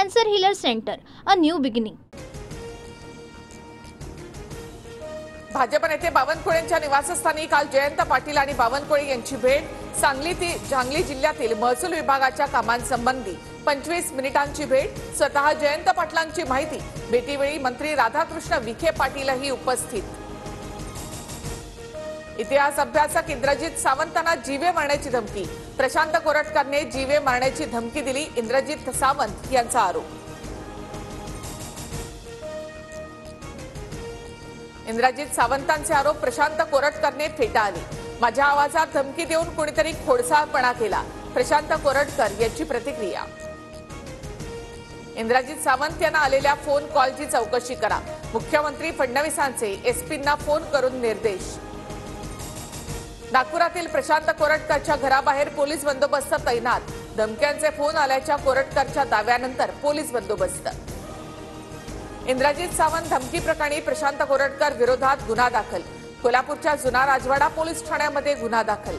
Cancer healer centre, a new beginning. Bhajap नेते बावनकुळेंच्या निवासस्थानी काल जयंत पाटील आणि बावनकुळे यांची भेट। सांगली जिल्ह्यातील महसूल विभागाच्या कामांसंबंधी 25 मिनिटांची भेट। स्वतः जयंत पाटलांची माहिती। भेटीवेळी मंत्री राधाकृष्ण विखे पाटीलही उपस्थित। इतिहास अभ्यासक इंद्रजित सावंतांना जीवे मारण्याची धमकी। प्रशांत कोरटकरने जीवे मारण्याची धमकी दिली, इंद्रजित सावंत यांचा आरोप। इंद्रजित सावंतांचे आरोप प्रशांत कोरटकरने फेटाळले। माझ्या आवाजात धमकी देऊन कोणीतरी खोडसाळपणा केला, प्रशांत कोरटकर यांची प्रतिक्रिया। इंद्रजित सावंत यांना आलेल्या फोन कॉलची चौकशी करा। मुख्यमंत्री फडणवीसांचे एसपींना फोन करून निर्देश। नागपुरातील प्रशांत कोरटकरच्या घराबाहेर पोलीस बंदोबस्त तैनात। धमक्यांचे फोन आल्याच्या कोरटकरच्या दाव्यानंतर पोलीस बंदोबस्त। इंद्रजित सावंत धमकी प्रकरणी प्रशांत कोरटकर विरोधात गुन्हा दाखल। कोल्हापूरच्या जुना राजवाडा पोलीस ठाण्यामध्ये गुन्हा दाखल।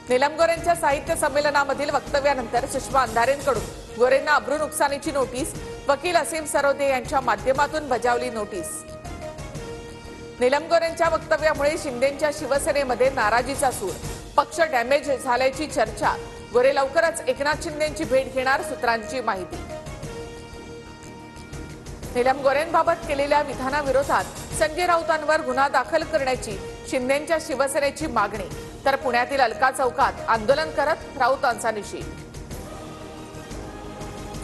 नीलम गोरेंच्या साहित्य संमेलनामधील वक्तव्यानंतर सुषमा अंधारेंकडून गोरेंना अब्रू नुकसानीची नोटीस। वकील असीम सरोदे यांच्या माध्यमातून बजावली नोटीस। नीलम गोरेंच्या वक्तव्यामुळे शिंदेंच्या शिवसेनेमध्ये नाराजीचा सूर। पक्ष डॅमेज झाल्याची चर्चा। गोरे लवकरच एकनाथ शिंदेंची भेट घेणार, सूत्रांची माहिती। नीलम गोरेंबाबत केलेल्या विधानाविरोधात संजय राऊतांवर गुन्हा दाखल करण्याची शिंदेंच्या शिवसेनेची मागणी, तर पुण्यातील अलका चौकात आंदोलन करत राऊतांचा निषेध।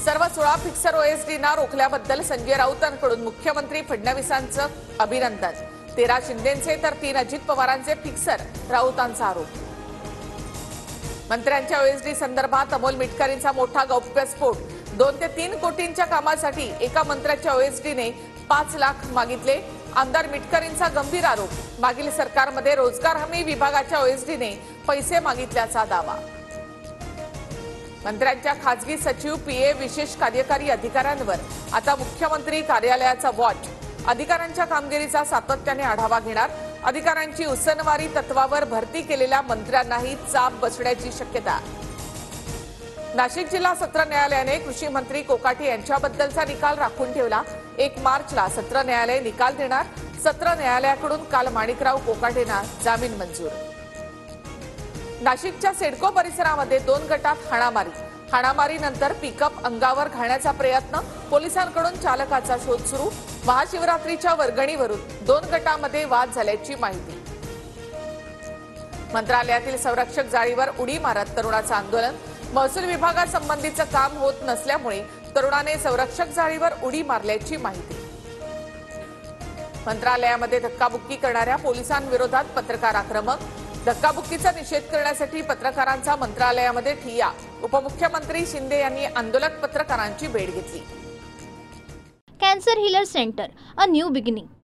सर्व 16 फिक्सर ओएसडींना रोखल्याबद्दल संजय राऊतांकडून मुख्यमंत्री फडणवीसांचं अभिनंदन। 13 शिंदेंचे तर 3 अजित पवारांचे फिक्सर, राऊतांचा आरोप। मंत्र्यांच्या ओएसडी संदर्भात अमोल मिटकरींचा मोठा गौप्यस्फोट। 2 ते 3 कोटींच्या कामासाठी एका मंत्र्याच्या ओएसडीने 5 लाख मागितले। आमदार मिटकरींचा गंभीर आरोप। मागील सरकारमध्ये रोजगार हमी विभागाच्या ओएसडीने पैसे मागितल्याचा दावा। मंत्र्यांच्या खासगी सचिव, पीए, विशेष कार्यकारी अधिकाऱ्यांवर आता मुख्यमंत्री कार्यालयाचा वॉच। अधिकाऱ्यांच्या कामगिरीचा सातत्याने आढावा घेणार। अधिकाऱ्यांची उसनवारी तत्वावर भरती केलेल्या मंत्र्यांनाही चाप बसण्याची शक्यता। नाशिक जिल्हा सत्र न्यायालयाने कृषी मंत्री कोकाटे यांच्याबद्दलचा निकाल राखून ठेवला। 1 मार्चला सत्र न्यायालय निकाल देणार। सत्र न्यायालयाकडून काल माणिकराव कोकाटेंना जामीन मंजूर। नाशिकच्या सिडको परिसरामध्ये 2 गटात हाणामारी। हाणामारीनंतर पिकअप अंगावर घालण्याचा प्रयत्न। पोलिसांकडून चालकाचा शोध सुरू। महाशिवरात्रीच्या वर्गणीवरून 2 गटांमध्ये वाद झाल्याची माहिती। मंत्रालयातील संरक्षक जाळीवर उडी मारत तरुणाचं आंदोलन। महसूल विभागासंबंधीचं काम होत नसल्यामुळे तरुणाने संरक्षक जाळीवर उडी मारल्याची माहिती। मंत्रालयामध्ये धक्काबुक्की करणाऱ्या पोलिसांविरोधात पत्रकार आक्रमक। धक्काबुक्कीचा निषेध करण्यासाठी पत्रकारांचा मंत्रालयामध्ये ठिय्या। उपमुख्यमंत्री शिंदे यांनी आंदोलक पत्रकारांची भेट घेतली। Cancer healer centre, a new beginning.